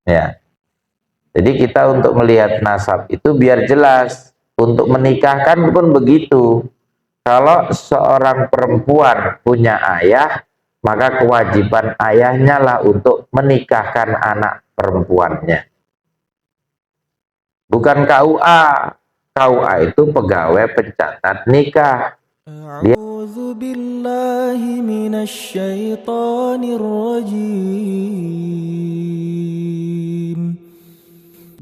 Ya. Jadi kita untuk melihat nasab itu biar jelas. Untuk menikahkan pun begitu. Kalau seorang perempuan punya ayah, maka kewajiban ayahnya lah untuk menikahkan anak perempuannya. Bukan KUA. KUA itu pegawai pencatat nikah. أعوذ بالله من الشيطان الرجيم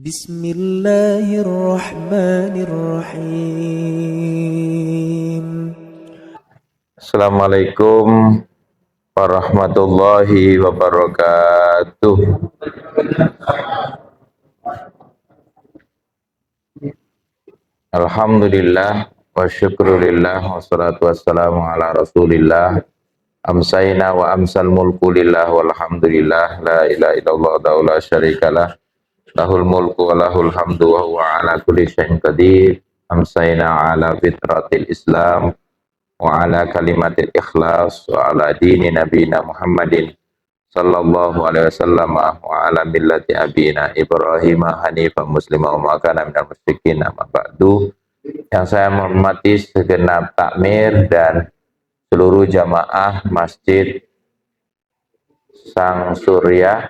بسم الله الرحمن الرحيم Assalamualaikum warahmatullahi wabarakatuh. Alhamdulillah wa syukrulillah wassalatu wassalamu ala rasulillah. Amsayna wa amsal mulku lillah walhamdulillah la ilaha illallah la syarikalah lahul mulku wa lahul hamdu wa huwa ala kulli syai'in qadir. Amsayna ala fitratil islam wa ala kalimatil ikhlas wa ala dini nabina Muhammadin sallallahu alaihi wasallam wa ala millati abina Ibrahim hanifan muslimah wa kana minal musyrikin. Amma ba'du. Yang saya hormati segenap takmir dan seluruh jamaah Masjid Sang Surya,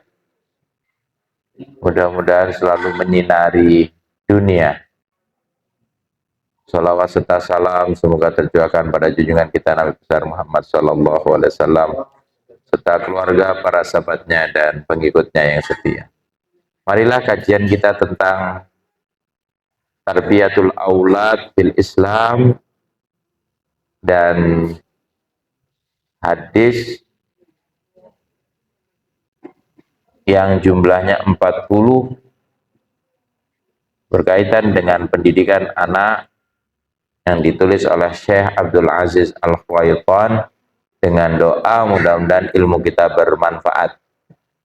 mudah-mudahan selalu menyinari dunia. Salawat serta salam semoga tercurahkan pada junjungan kita Nabi besar Muhammad sallallahu alaihi wasallam serta keluarga, para sahabatnya dan pengikutnya yang setia. Marilah kajian kita tentang tarbiyatul aulad fil Islam dan hadis yang jumlahnya 40 berkaitan dengan pendidikan anak yang ditulis oleh Syekh Abdul Aziz Al-Khwaithan dengan doa mudah-mudahan ilmu kita bermanfaat.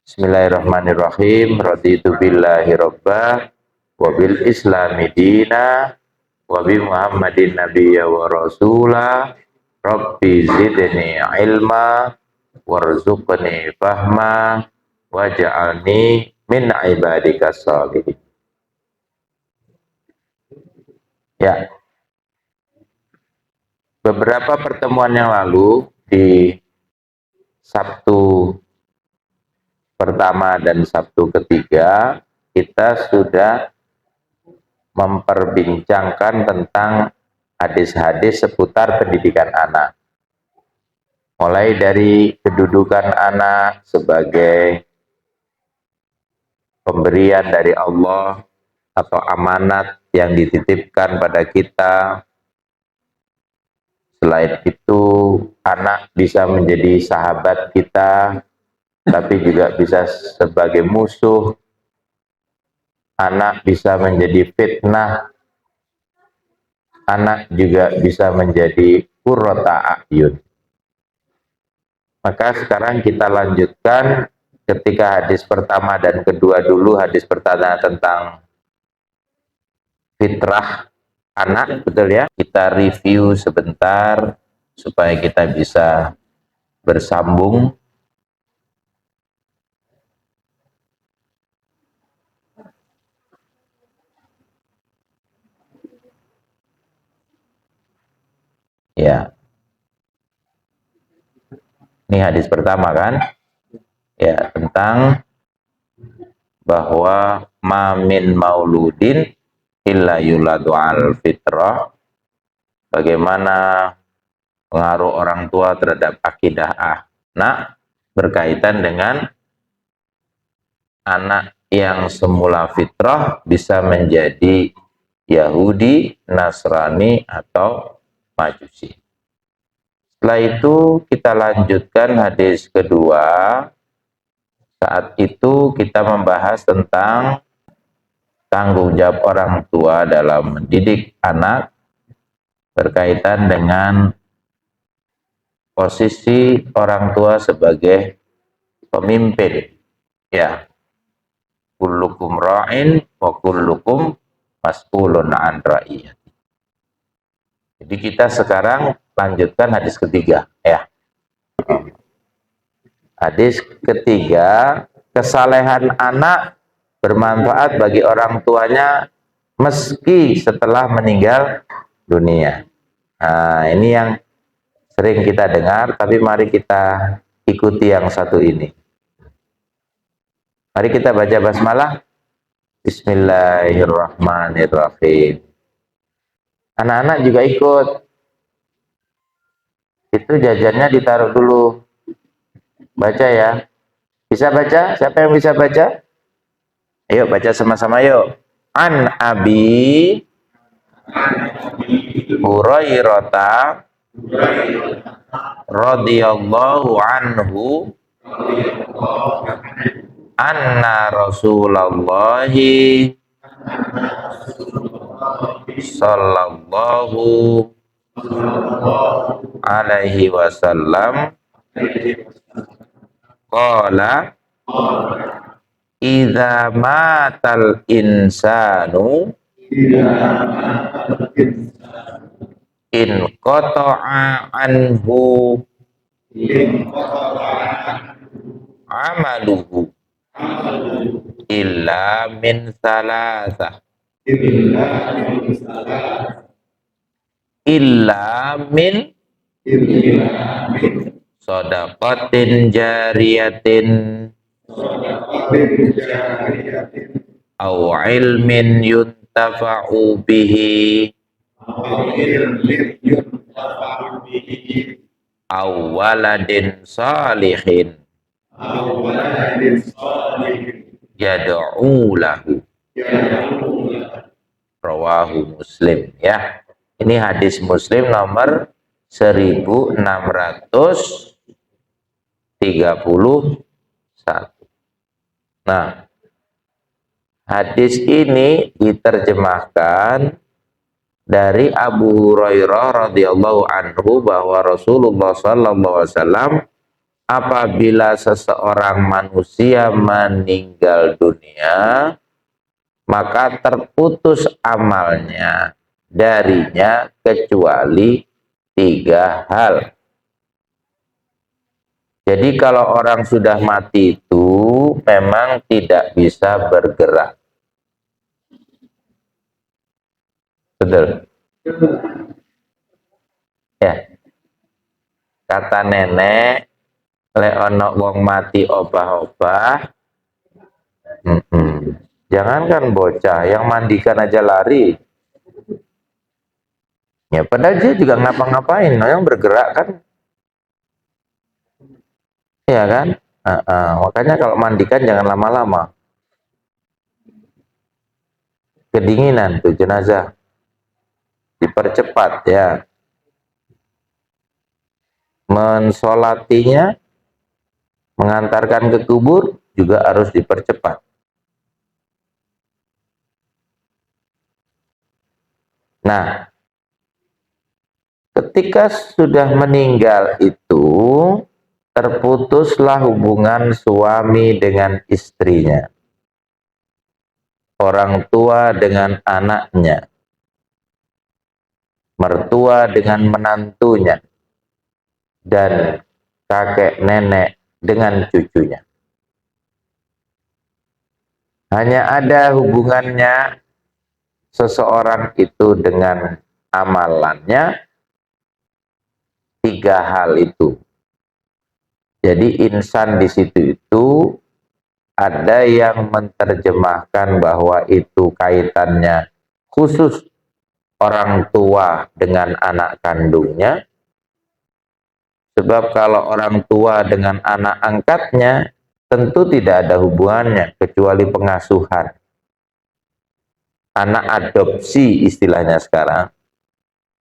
Bismillahirrahmanirrahim. Raditu billahi rabbah wa bil islami dina wa bi Muhammadin nabiyya wa rasulah. Rabbi zidni ilma warzuqni fahma waj'alni min ibadikas shalihin. Ya. Beberapa pertemuan yang lalu di Sabtu pertama dan Sabtu ketiga kita sudah memperbincangkan tentang hadis-hadis seputar pendidikan anak. Mulai dari kedudukan anak sebagai pemberian dari Allah atau amanat yang dititipkan pada kita. Selain itu, anak bisa menjadi sahabat kita, tapi juga bisa sebagai musuh. Anak bisa menjadi fitnah. Anak juga bisa menjadi qurrata a'yun. Maka sekarang kita lanjutkan ketika hadis pertama dan kedua dulu. Hadis pertama tentang fitrah anak, betul ya? Kita review sebentar supaya kita bisa bersambung. Ya. Ini hadis pertama kan? Ya, tentang bahwa mamin mauludin illa yuladu al fitrah. Bagaimana pengaruh orang tua terhadap akidah anak berkaitan dengan anak yang semula fitrah bisa menjadi Yahudi, Nasrani, atau Majusi. Setelah itu kita lanjutkan hadis kedua. Saat itu kita membahas tentang tanggung jawab orang tua dalam mendidik anak berkaitan dengan posisi orang tua sebagai pemimpin. Ya, kullukum ra'in wa kullukum mas'ulun an ra'iyati. Jadi kita sekarang lanjutkan hadis ketiga, ya. Hadis ketiga, kesalehan anak bermanfaat bagi orang tuanya meski setelah meninggal dunia. Nah, ini yang sering kita dengar, tapi mari kita ikuti yang satu ini. Mari kita baca basmalah. Bismillahirrahmanirrahim. Anak-anak juga ikut. Itu jajannya ditaruh dulu. Baca ya. Bisa baca? Siapa yang bisa baca? Ayo baca sama-sama yuk. An Abi Hurairah radhiyallahu anhu anna Rasulullahi sallallahu alaihi wasallam qala idza matal insanu in qata'a anhu amaluhu illa min salasah illa min sadaqatin jariyatin aw ilmin yuntafa'u bihi aw waladin salihin yad'u lahu. Rawahu Muslim ya. Ini hadis Muslim nomor 1631. Nah, hadis ini diterjemahkan dari Abu Hurairah radhiyallahu anhu bahwa Rasulullah sallallahu alaihi wasallam apabila seseorang manusia meninggal dunia maka terputus amalnya darinya kecuali 3 hal. Jadi kalau orang sudah mati itu memang tidak bisa bergerak. Betul? Ya. Kata nenek, le ono wong mati obah-obah. Jangankan bocah, yang mandikan aja lari. Ya, padahal dia juga ngapa-ngapain, yang bergerak kan. Ya kan? Makanya kalau mandikan jangan lama-lama. Kedinginan tuh jenazah. Dipercepat ya. Mensolatinya, mengantarkan ke kubur juga harus dipercepat. Nah, ketika sudah meninggal itu, terputuslah hubungan suami dengan istrinya, orang tua dengan anaknya, mertua dengan menantunya, dan kakek nenek dengan cucunya. Hanya ada hubungannya seseorang itu dengan amalannya 3 hal itu. Jadi insan di situ itu ada yang menerjemahkan bahwa itu kaitannya khusus orang tua dengan anak kandungnya. Sebab kalau orang tua dengan anak angkatnya tentu tidak ada hubungannya kecuali pengasuhan. Anak adopsi istilahnya sekarang.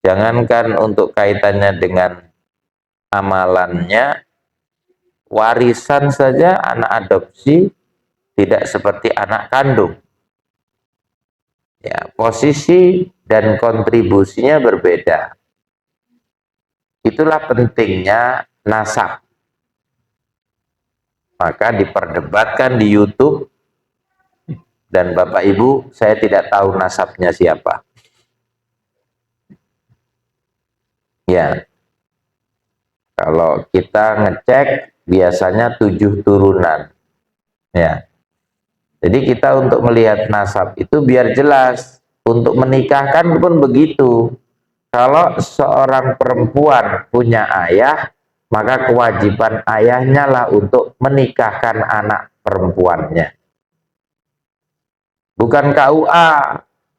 Jangankan untuk kaitannya dengan amalannya, warisan saja anak adopsi tidak seperti anak kandung. Ya, posisi dan kontribusinya berbeda. Itulah pentingnya nasab. Maka diperdebatkan di YouTube, dan Bapak Ibu, saya tidak tahu nasabnya siapa. Ya, kalau kita ngecek biasanya 7 turunan. Ya, Jadi kita untuk melihat nasab itu biar jelas. Untuk menikahkan pun begitu. Kalau seorang perempuan punya ayah, maka kewajiban ayahnya lah untuk menikahkan anak perempuannya. Bukan KUA.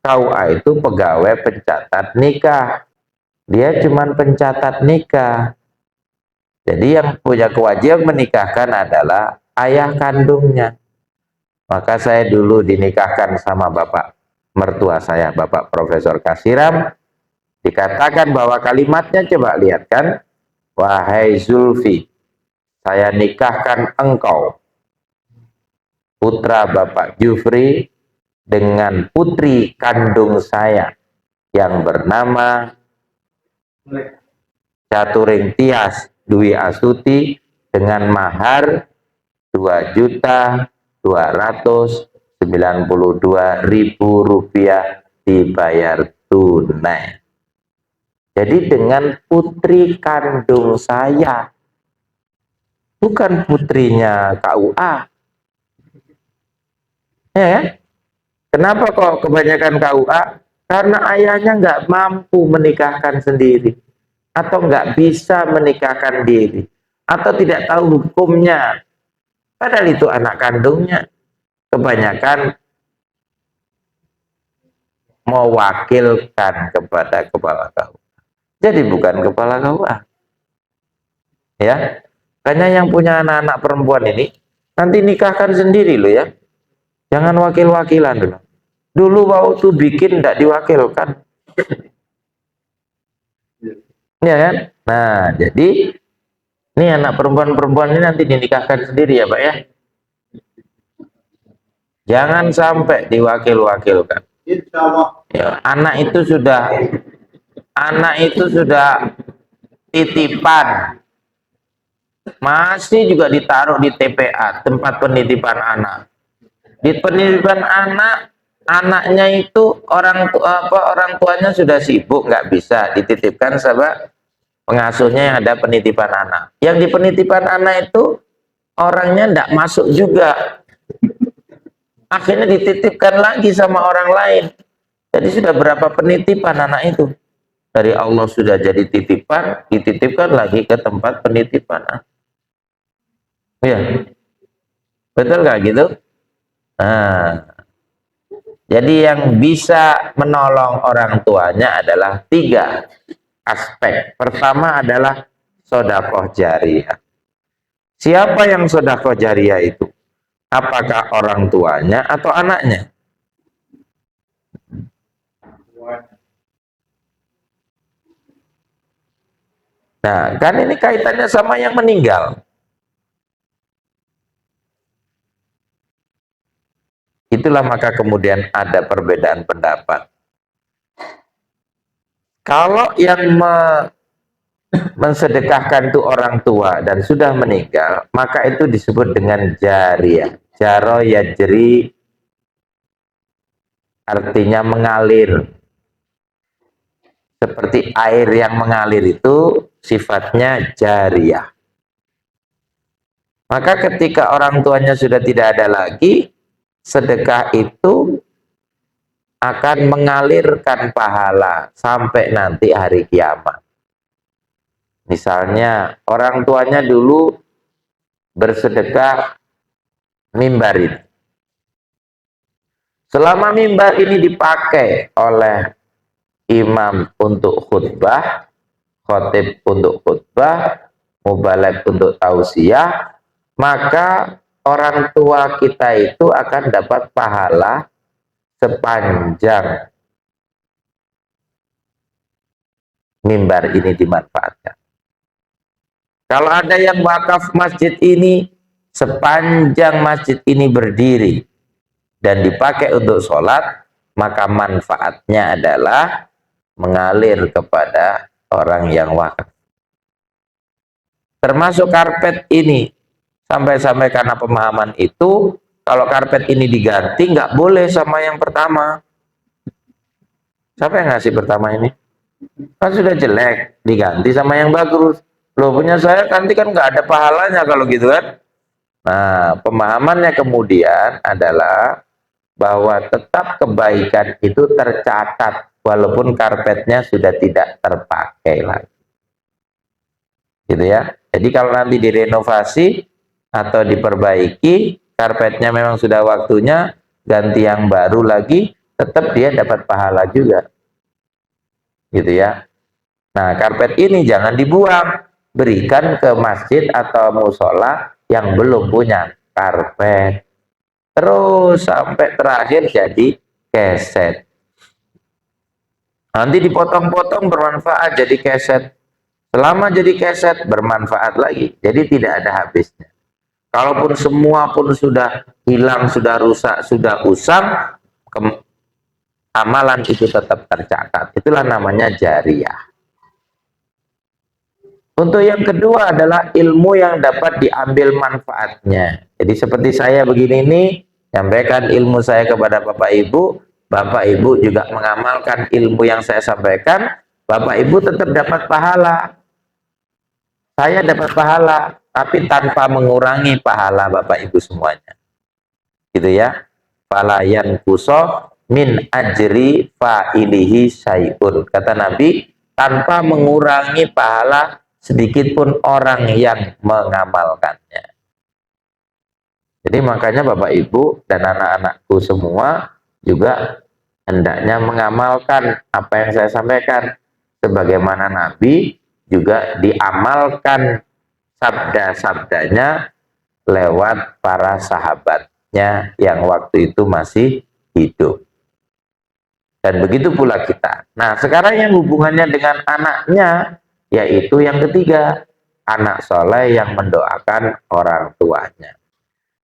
KUA itu pegawai pencatat nikah. Dia cuma pencatat nikah. Jadi yang punya kewajiban menikahkan adalah ayah kandungnya. Maka saya dulu dinikahkan sama bapak mertua saya, Bapak Profesor Kasiram. Dikatakan bahwa kalimatnya, coba lihat kan, wahai Zulfi, saya nikahkan engkau, putra Bapak Jufri, dengan putri kandung saya yang bernama Caturing Tias Dwi Astuti dengan mahar 2.292.000 rupiah dibayar tunai. Jadi dengan putri kandung saya, bukan putrinya KUA. Ya, kenapa kok kebanyakan KUA? Karena ayahnya nggak mampu menikahkan sendiri, atau nggak bisa menikahkan diri, atau tidak tahu hukumnya. Padahal itu anak kandungnya. Kebanyakan mewakilkan kepada kepala KUA. Jadi bukan kepala KUA. Ya, makanya yang punya anak-anak perempuan ini nanti nikahkan sendiri loh ya. Jangan wakil-wakilan dulu. Dulu waktu bikin tidak diwakilkan. Ya kan? Nah, jadi ini anak perempuan-perempuan ini nanti dinikahkan sendiri ya Pak ya. Jangan sampai diwakil-wakilkan. Ya, anak itu sudah titipan. Masih juga ditaruh di TPA, tempat penitipan anak. Di penitipan anak, anaknya itu orang tuanya sudah sibuk, nggak bisa dititipkan sama pengasuhnya yang ada penitipan anak. Yang di penitipan anak itu orangnya nggak masuk juga. Akhirnya dititipkan lagi sama orang lain. Jadi sudah berapa penitipan anak itu? Dari Allah sudah jadi titipan, dititipkan lagi ke tempat penitipan. Ya, betul nggak gitu? Nah, jadi yang bisa menolong orang tuanya adalah 3 aspek. Pertama adalah sedekah jariyah. Siapa yang sedekah jariyah itu? Apakah orang tuanya atau anaknya? Nah, kan ini kaitannya sama yang meninggal. Itulah maka kemudian ada perbedaan pendapat. Kalau yang mensedekahkan itu orang tua dan sudah meninggal, maka itu disebut dengan jariyah. Jaro yajri artinya mengalir. Seperti air yang mengalir itu sifatnya jariyah. Maka ketika orang tuanya sudah tidak ada lagi, sedekah itu akan mengalirkan pahala sampai nanti hari kiamat. Misalnya orang tuanya dulu bersedekah mimbar ini. Selama mimbar ini dipakai oleh imam untuk khutbah, khotib untuk khutbah, mubaligh untuk tausiah, maka orang tua kita itu akan dapat pahala sepanjang mimbar ini dimanfaatkan. Kalau ada yang wakaf masjid ini, sepanjang masjid ini berdiri dan dipakai untuk sholat, maka manfaatnya adalah mengalir kepada orang yang wakaf. Termasuk karpet ini, sampai-sampai karena pemahaman itu, kalau karpet ini diganti, nggak boleh sama yang pertama. Siapa yang ngasih pertama ini? Kan sudah jelek, diganti sama yang bagus. Loh, punya saya nanti kan nggak ada pahalanya kalau gitu kan. Nah, pemahamannya kemudian adalah bahwa tetap kebaikan itu tercatat walaupun karpetnya sudah tidak terpakai lagi. Gitu ya. Jadi kalau nanti direnovasi atau diperbaiki, karpetnya memang sudah waktunya ganti yang baru lagi, tetap dia dapat pahala juga. Gitu ya. Nah, karpet ini jangan dibuang, berikan ke masjid atau musola yang belum punya karpet. Terus sampai terakhir jadi keset. Nanti dipotong-potong bermanfaat jadi keset. Selama jadi keset bermanfaat lagi. Jadi tidak ada habisnya. Kalaupun semua pun sudah hilang, sudah rusak, sudah usang, amalan itu tetap tercatat. Itulah namanya jariyah. Untuk yang kedua adalah ilmu yang dapat diambil manfaatnya. Jadi seperti saya begini nih, sampaikan ilmu saya kepada Bapak Ibu juga mengamalkan ilmu yang saya sampaikan, Bapak Ibu tetap dapat pahala. Saya dapat pahala, tapi tanpa mengurangi pahala Bapak Ibu semuanya. Gitu ya. Falayan kuso min ajri fa'ilihi syai'un. Kata Nabi, tanpa mengurangi pahala sedikit pun orang yang mengamalkannya. Jadi makanya Bapak Ibu dan anak-anakku semua juga hendaknya mengamalkan apa yang saya sampaikan. Sebagaimana Nabi juga diamalkan sabda-sabdanya lewat para sahabatnya yang waktu itu masih hidup. Dan begitu pula kita. Nah, sekarang yang hubungannya dengan anaknya, yaitu yang ketiga, anak soleh yang mendoakan orang tuanya.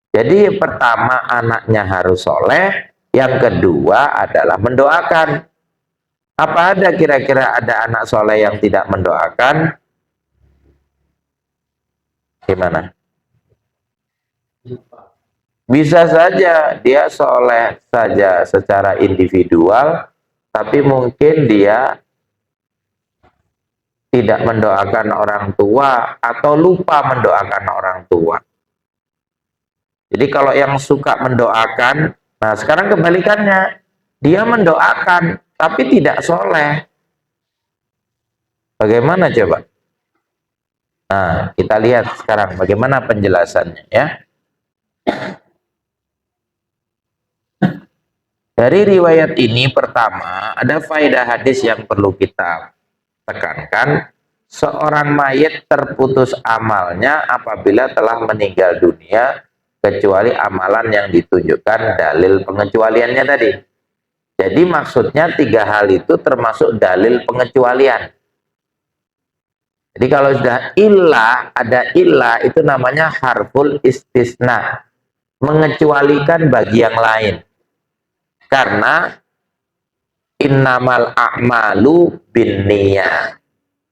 Jadi yang pertama anaknya harus soleh, yang kedua adalah mendoakan. Apa ada kira-kira ada anak soleh yang tidak mendoakan? Gimana? Bisa saja dia soleh saja secara individual, tapi mungkin dia tidak mendoakan orang tua atau lupa mendoakan orang tua. Jadi kalau yang suka mendoakan, nah sekarang kebalikannya, dia mendoakan tapi tidak soleh. Bagaimana coba? Nah, kita lihat sekarang bagaimana penjelasannya ya. Dari riwayat ini pertama, ada faedah hadis yang perlu kita tekankan. Seorang mayit terputus amalnya apabila telah meninggal dunia, kecuali amalan yang ditunjukkan dalil pengecualiannya tadi. Jadi maksudnya tiga hal itu termasuk dalil pengecualian. Jadi kalau sudah illah, ada illah itu namanya harful istisna, mengecualikan bagi yang lain. Karena innamal a'malu binniyat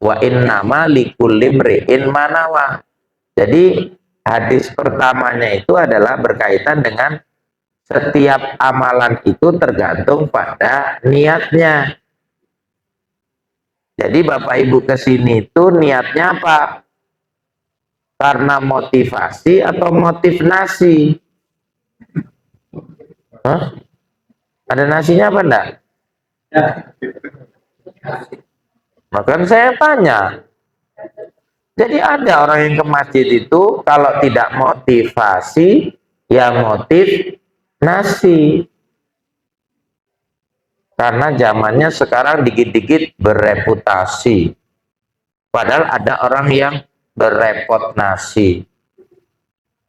wa innama likulli imri'in ma nawa. Jadi hadis pertamanya itu adalah berkaitan dengan setiap amalan itu tergantung pada niatnya. Jadi Bapak Ibu kesini itu niatnya apa? Karena motivasi atau motif nasi? Hah? Ada nasinya apa enggak? Maka saya tanya. Jadi ada orang yang ke masjid itu kalau tidak motivasi, ya motif nasi. Karena zamannya sekarang dikit-dikit bereputasi. Padahal ada orang yang berepot nasi.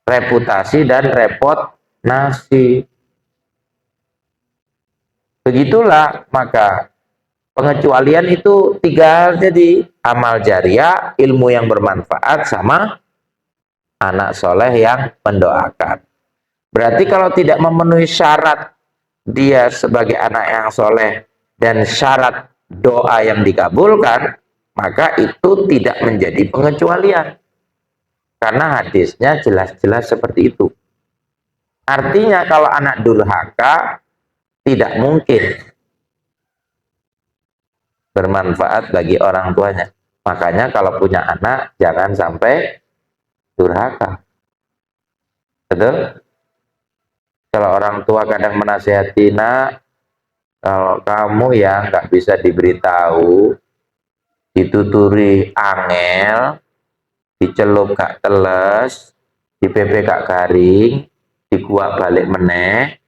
Reputasi dan repot nasi. Begitulah maka pengecualian itu tiga, jadi amal jariah, ilmu yang bermanfaat, sama anak soleh yang mendoakan. Berarti kalau tidak memenuhi syarat dia sebagai anak yang soleh dan syarat doa yang dikabulkan, maka itu tidak menjadi pengecualian. Karena hadisnya jelas-jelas seperti itu. Artinya kalau anak durhaka tidak mungkin bermanfaat bagi orang tuanya. Makanya kalau punya anak jangan sampai durhaka. Betul? Kalau orang tua kadang menasihati, nak, kalau kamu yang nggak bisa diberitahu, dituturi angel, dicelup gak teles, dipepe gak garing, dikuak balik meneh,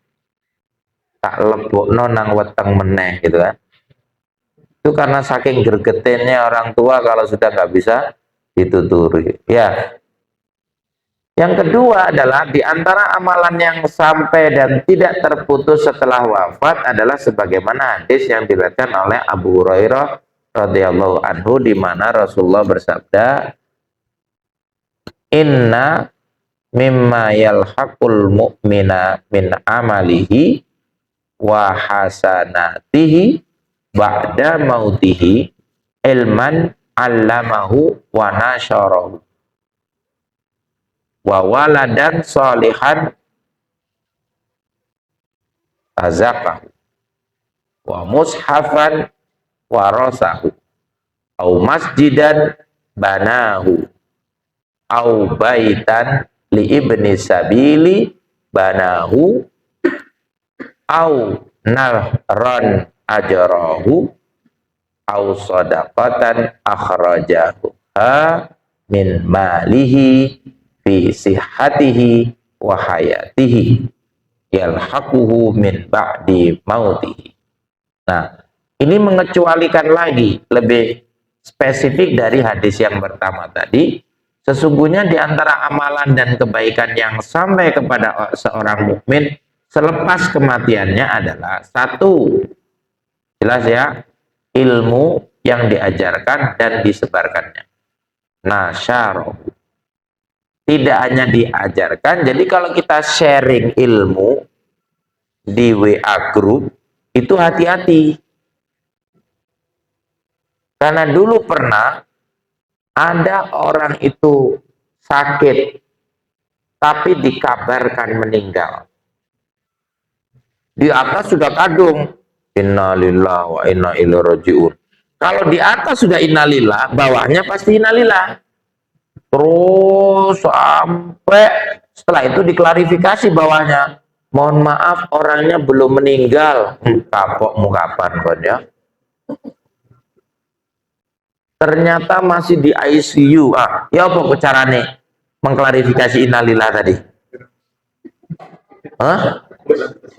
tak lebokno nang weteng meneh gitu kan. Itu karena saking gregetennya orang tua kalau sudah nggak bisa dituturi. Ya. Yang kedua adalah di antara amalan yang sampai dan tidak terputus setelah wafat adalah sebagaimana hadis yang diriwayatkan oleh Abu Hurairah radhiyallahu anhu di mana Rasulullah bersabda, "Inna mimma yalhaqul mu'mina min amalihi wa hasanatihi ba'da mautihi ilman 'allamahu wa nasyarahu wa waladan salihan azaqahu wa mushafan warasahu au masjidan banahu au baitan li ibni sabili banahu au nahran ajrahu au sadaqatan akhrajahu min malihi fi sihhatihi wa hayatihi yalhaquhu min ba'di mautihi." Nah, ini mengecualikan lagi, lebih spesifik dari hadis yang pertama tadi. Sesungguhnya di antara amalan dan kebaikan yang sampai kepada seorang mukmin selepas kematiannya adalah satu, jelas ya, ilmu yang diajarkan dan disebarkannya. Nasyarahu. Tidak hanya diajarkan, jadi kalau kita sharing ilmu di WA group, itu hati-hati. Karena dulu pernah ada orang itu sakit, tapi dikabarkan meninggal. Di atas sudah kadung, innalillah wa inna ilaihi rajiun. Kalau di atas sudah innalillah, bawahnya pasti innalillah. Terus sampai setelah itu diklarifikasi bawahnya, mohon maaf orangnya belum meninggal. Kapok mu kapan kon ya? Ternyata masih di ICU. Ya apa carane mengklarifikasi innalillah tadi?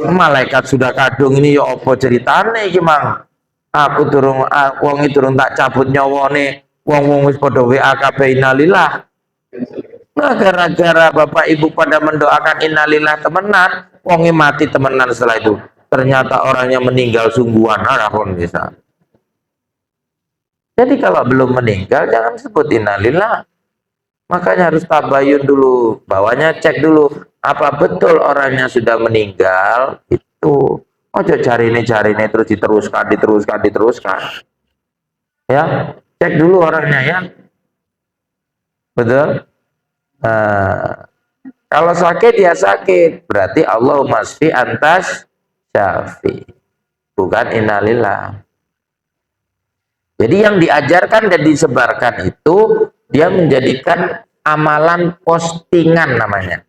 Malaikat sudah kadung ini ya apa ceritane iki Mang? Aku durung wong durung tak cabut nyawane. Wong-wong wis padha WA kabeh innalillah. Nah, gara-gara Bapak Ibu pada mendoakan innalillah temenan, wonge mati temenan setelah itu. Ternyata orangnya meninggal sungguhan, kon bisa. Jadi kalau belum meninggal jangan sebut innalillah. Makanya harus tabayun dulu, bawahnya cek dulu apa betul orangnya sudah meninggal itu. Ojo cari ini terus diteruskan. Ya, cek dulu orangnya ya. Betul? Kalau sakit ya sakit, berarti Allahumma shfi antas syafi, bukan innalillah. Jadi yang diajarkan dan disebarkan itu dia menjadikan amalan postingan namanya,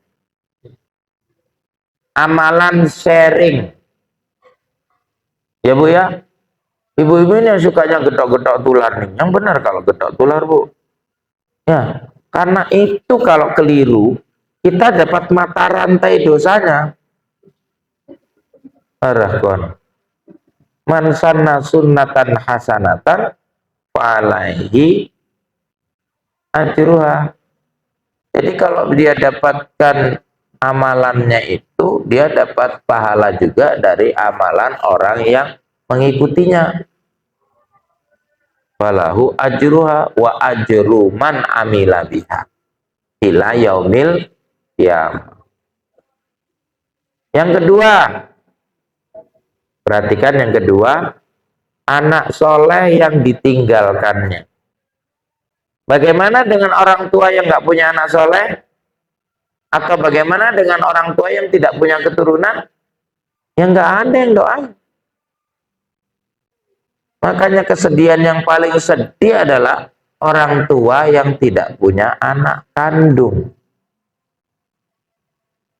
amalan sharing. Ya Bu ya, ibu-ibu ini yang sukanya getok-getok tular nih, yang benar kalau getok tular Bu. Ya, karena itu kalau keliru, kita dapat mata rantai dosanya. Arahkon. Man sanna sunnatan hasanatan fa'alaihi ajruha. Jadi kalau dia dapatkan amalannya itu, dia dapat pahala juga dari amalan orang yang mengikutinya. Falahu ajruha wa ajru man amila biha ila yaumil qiyamah. Yang kedua, perhatikan yang kedua, anak soleh yang ditinggalkannya. Bagaimana dengan orang tua yang nggak punya anak soleh? Atau bagaimana dengan orang tua yang tidak punya keturunan? Yang nggak ada yang doain. Makanya kesedihan yang paling sedih adalah orang tua yang tidak punya anak kandung.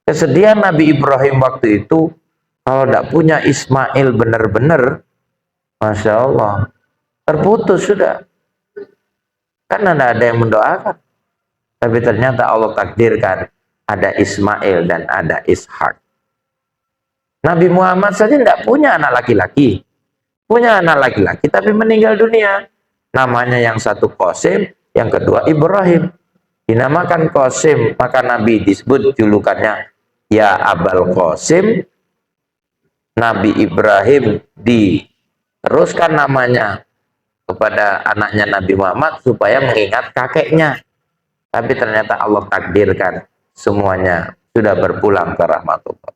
Kesedihan Nabi Ibrahim waktu itu, kalau tidak punya Ismail benar-benar, Masya Allah, terputus sudah. Karena tidak ada yang mendoakan. Tapi ternyata Allah takdirkan ada Ismail dan ada Ishak. Nabi Muhammad saja tidak punya anak laki-laki. Punya anak laki-laki tapi meninggal dunia. Namanya yang satu Qasim, yang kedua Ibrahim. Dinamakan Qasim, maka Nabi disebut julukannya Ya Abal Qasim. Nabi Ibrahim diteruskan namanya kepada anaknya Nabi Muhammad supaya mengingat kakeknya. Tapi ternyata Allah takdirkan semuanya sudah berpulang ke rahmatullah.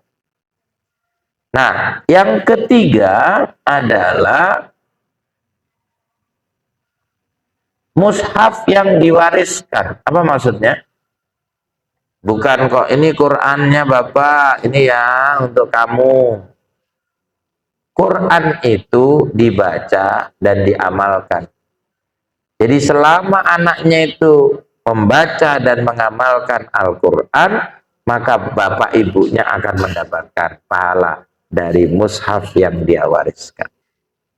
Nah, yang ketiga adalah mushaf yang diwariskan. Apa maksudnya? Bukan kok ini Qur'annya Bapak, ini ya untuk kamu. Quran itu dibaca dan diamalkan. Jadi selama anaknya itu membaca dan mengamalkan Al-Quran, maka bapak ibunya akan mendapatkan pahala dari mushaf yang dia wariskan.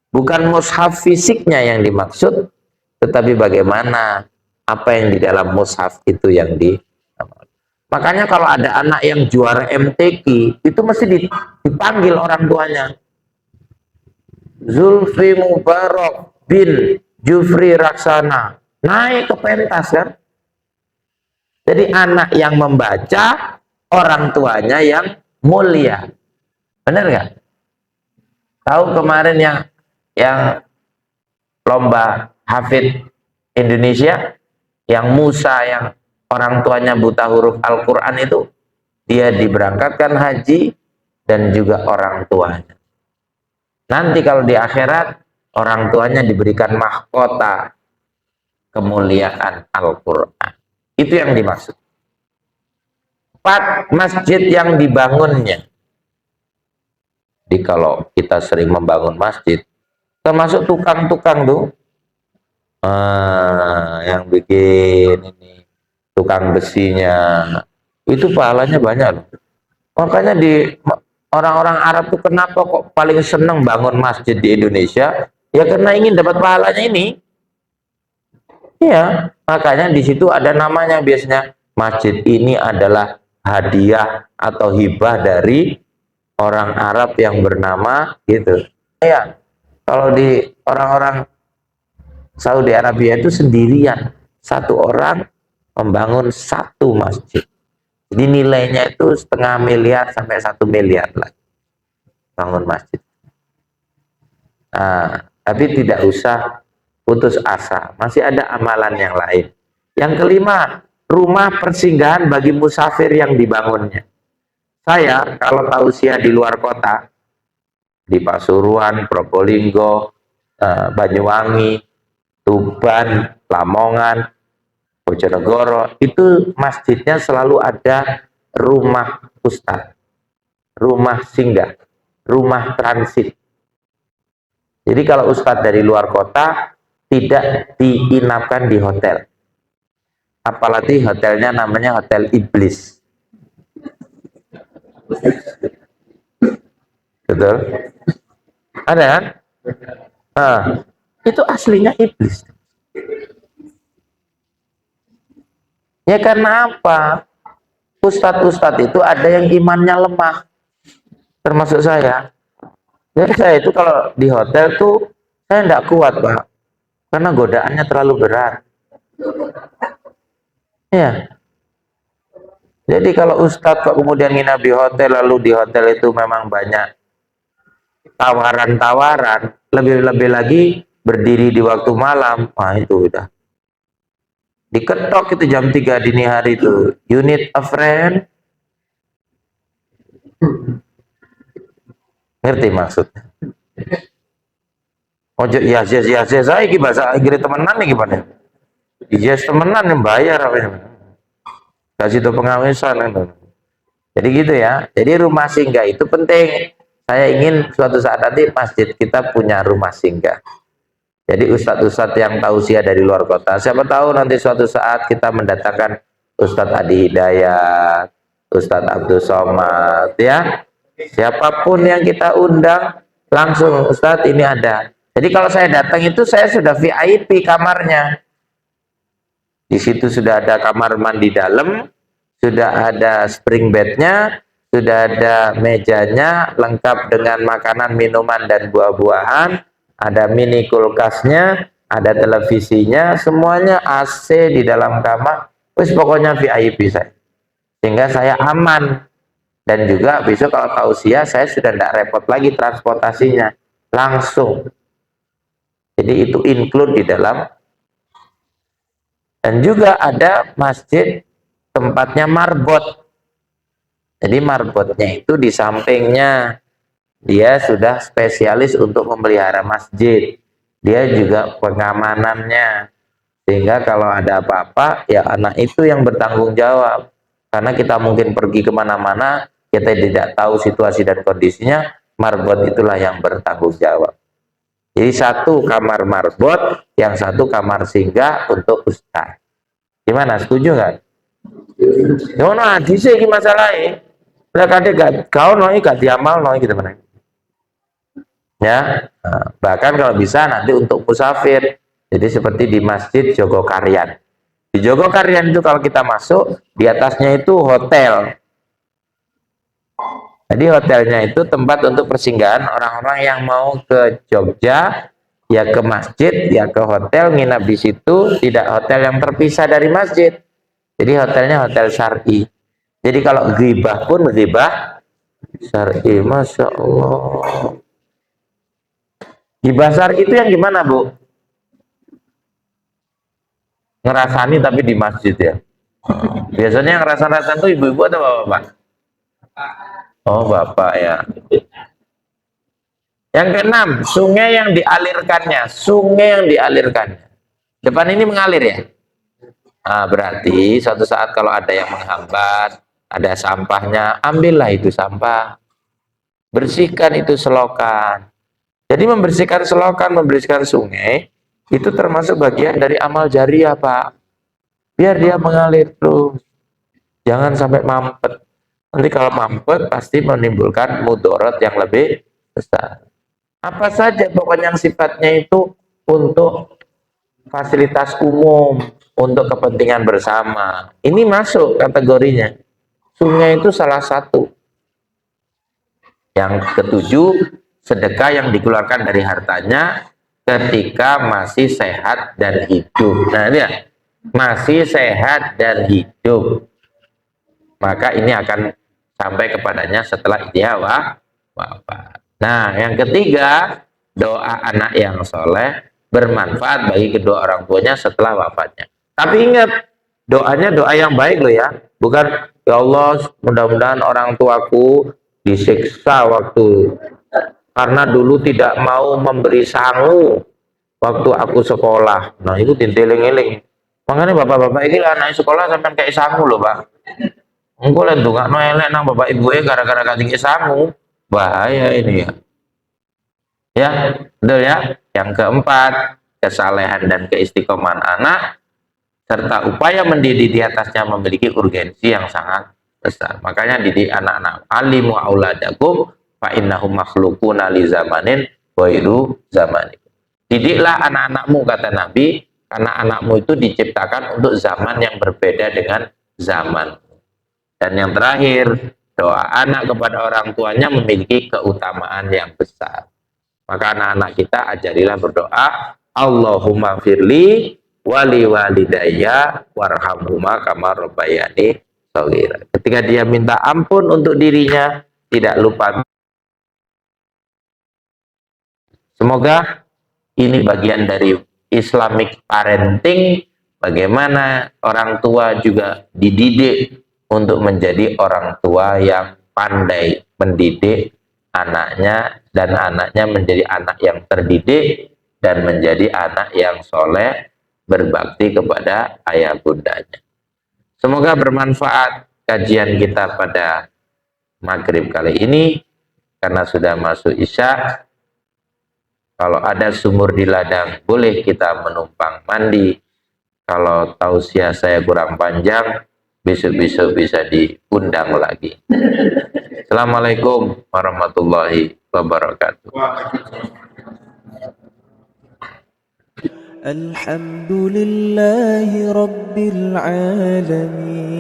Bukan mushaf fisiknya yang dimaksud, tetapi bagaimana apa yang di dalam mushaf itu yang diamalkan. Makanya kalau ada anak yang juara MTQ, itu mesti dipanggil orang tuanya. Zulfi Mubarak bin Jufri Raksana naik ke pentas kan. Jadi anak yang membaca, orang tuanya yang mulia. Benar nggak? Tahu kemarin yang lomba hafid Indonesia, yang Musa yang orang tuanya buta huruf Al-Quran itu, dia diberangkatkan haji dan juga orang tuanya. Nanti kalau di akhirat, orang tuanya diberikan mahkota kemuliaan Al-Quran. Itu yang dimaksud. 4, masjid yang dibangunnya. Jadi kalau kita sering membangun masjid, termasuk tukang-tukang tuh, yang bikin ini, tukang besinya, itu pahalanya banyak loh. Makanya di orang-orang Arab tuh kenapa kok paling seneng bangun masjid di Indonesia? Ya karena ingin dapat pahalanya ini. Iya, makanya di situ ada namanya biasanya, masjid ini adalah hadiah atau hibah dari orang Arab yang bernama gitu. Iya, kalau di orang-orang Saudi Arabia itu sendirian, satu orang membangun satu masjid. Jadi nilainya itu 0,5 miliar sampai 1 miliar lah bangun masjid. Nah, tapi tidak usah putus asa, masih ada amalan yang lain. Yang kelima, rumah persinggahan bagi musafir yang dibangunnya. Saya kalau tausiah di luar kota, di Pasuruan, Probolinggo, Banyuwangi, Tuban, Lamongan, Bojonegoro, itu masjidnya selalu ada rumah ustadz, rumah singgah, rumah transit. Jadi kalau ustadz dari luar kota tidak diinapkan di hotel, apalagi hotelnya namanya hotel iblis. Betul? Ada kan? Itu aslinya iblis. Ya karena apa? Ustadz-ustadz itu ada yang imannya lemah, termasuk saya. Jadi saya itu kalau di hotel tuh saya tidak kuat Pak, karena godaannya terlalu berat. Ya. Jadi kalau ustadz kok kemudian nginap di hotel, lalu di hotel itu memang banyak tawaran-tawaran, lebih-lebih lagi berdiri di waktu malam, wah itu udah diketok itu jam 3 dini hari itu. You need a friend. Ngerti maksudnya? Ojo yes saya iki bahasa Inggris temenan nih gimana? Yes temenan yang bayar apa ya? Kasih itu pengawesan itu. Jadi gitu ya. Jadi rumah singgah itu penting. Saya ingin suatu saat nanti masjid kita punya rumah singgah. Jadi ustadz-ustadz yang tausiah dari luar kota, siapa tahu nanti suatu saat kita mendatangkan Ustadz Adi Hidayat, Ustadz Abdul Somad, ya. Siapapun yang kita undang, langsung Ustadz ini ada. Jadi kalau saya datang itu saya sudah VIP kamarnya. Di situ sudah ada kamar mandi dalam, sudah ada spring bednya, sudah ada mejanya lengkap dengan makanan, minuman dan buah-buahan, ada mini kulkasnya, ada televisinya, semuanya AC di dalam kamar. Terus pokoknya VIP saya. Sehingga saya aman. Dan juga besok kalau tausiah saya sudah tidak repot lagi transportasinya, langsung. Jadi itu include di dalam. Dan juga ada masjid tempatnya marbot. Jadi marbotnya itu di sampingnya, dia sudah spesialis untuk memelihara masjid. Dia juga pengamanannya. Sehingga kalau ada apa-apa, ya anak itu yang bertanggung jawab. Karena kita mungkin pergi kemana-mana, kita tidak tahu situasi dan kondisinya, marbot itulah yang bertanggung jawab. Jadi satu kamar marbot, yang satu kamar singgah untuk ustaz. Gimana, setuju nggak? Ya no hadise iki masalahe. Lah kadhe kau no gak diamal no gitu mana. Ya. Nah, bahkan kalau bisa nanti untuk musafir. Jadi seperti di Masjid Jogokarian. Di Jogokarian itu kalau kita masuk, di atasnya itu hotel. Jadi hotelnya itu tempat untuk persinggahan orang-orang yang mau ke Jogja, ya ke masjid, ya ke hotel, nginap di situ, tidak hotel yang terpisah dari masjid. Jadi hotelnya hotel syar'i. Jadi kalau ghibah pun ghibah syar'i, masya Allah. Ghibah syar'i itu yang gimana, Bu? Ngerasani tapi di masjid ya. Biasanya yang rasa-rasa itu ibu-ibu atau bapak-bapak? Oh, bapak ya. Yang keenam, sungai yang dialirkannya. Sungai yang dialirkannya. Depan ini mengalir ya? Nah, berarti suatu saat kalau ada yang menghambat, ada sampahnya, ambillah itu sampah. Bersihkan itu selokan. Jadi membersihkan selokan, membersihkan sungai, itu termasuk bagian dari amal jariah, Pak. Biar dia mengalir terus. Jangan sampai mampet. Nanti kalau mampet, pasti menimbulkan mudorot yang lebih besar. Apa saja pokoknya yang sifatnya itu untuk fasilitas umum, untuk kepentingan bersama. Ini masuk kategorinya. Sungai itu salah satu. Yang ketujuh, sedekah yang dikeluarkan dari hartanya ketika masih sehat dan hidup. Nah, ini ya, masih sehat dan hidup. Maka ini akan sampai kepadanya setelah dia wafat. Nah, yang ketiga, doa anak yang soleh bermanfaat bagi kedua orang tuanya setelah wafatnya. Tapi ingat, doanya doa yang baik loh ya. Bukan, ya Allah, mudah-mudahan orang tuaku disiksa waktu karena dulu tidak mau memberi sangu waktu aku sekolah. Nah, itu dinteling-eling. Makanya bapak-bapak ini anak sekolah sampai kayak sangu loh, Pak. Engko lek ndongakno elek nang bapak ibu gara-gara katinge sangu, bahaya ini ya. Ya, betul ya. Yang keempat, kesalehan dan keistiqomahan anak serta upaya mendidik di atasnya memiliki urgensi yang sangat besar. Makanya didik anak-anak, alimu auladakum fa innahum makhluquna li zamanin ghairu zamanikum. Didiklah anak-anakmu kata Nabi, karena anakmu itu diciptakan untuk zaman yang berbeda dengan zaman. Dan yang terakhir, doa anak kepada orang tuanya memiliki keutamaan yang besar. Maka anak-anak kita ajarilah berdoa, Allahumma firli wali walidayya warhamhuma kama rabbayani shaghira. Ketika dia minta ampun untuk dirinya, tidak lupa. Semoga ini bagian dari Islamic parenting, bagaimana orang tua juga dididik untuk menjadi orang tua yang pandai mendidik anaknya, dan anaknya menjadi anak yang terdidik dan menjadi anak yang soleh, berbakti kepada ayah bundanya. Semoga bermanfaat kajian kita pada maghrib kali ini, karena sudah masuk isya. Kalau ada sumur di ladang, boleh kita menumpang mandi. Kalau tausiah saya kurang panjang, besok-besok bisa diundang lagi. Assalamualaikum warahmatullahi wabarakatuh. الحمد لله رب العالمين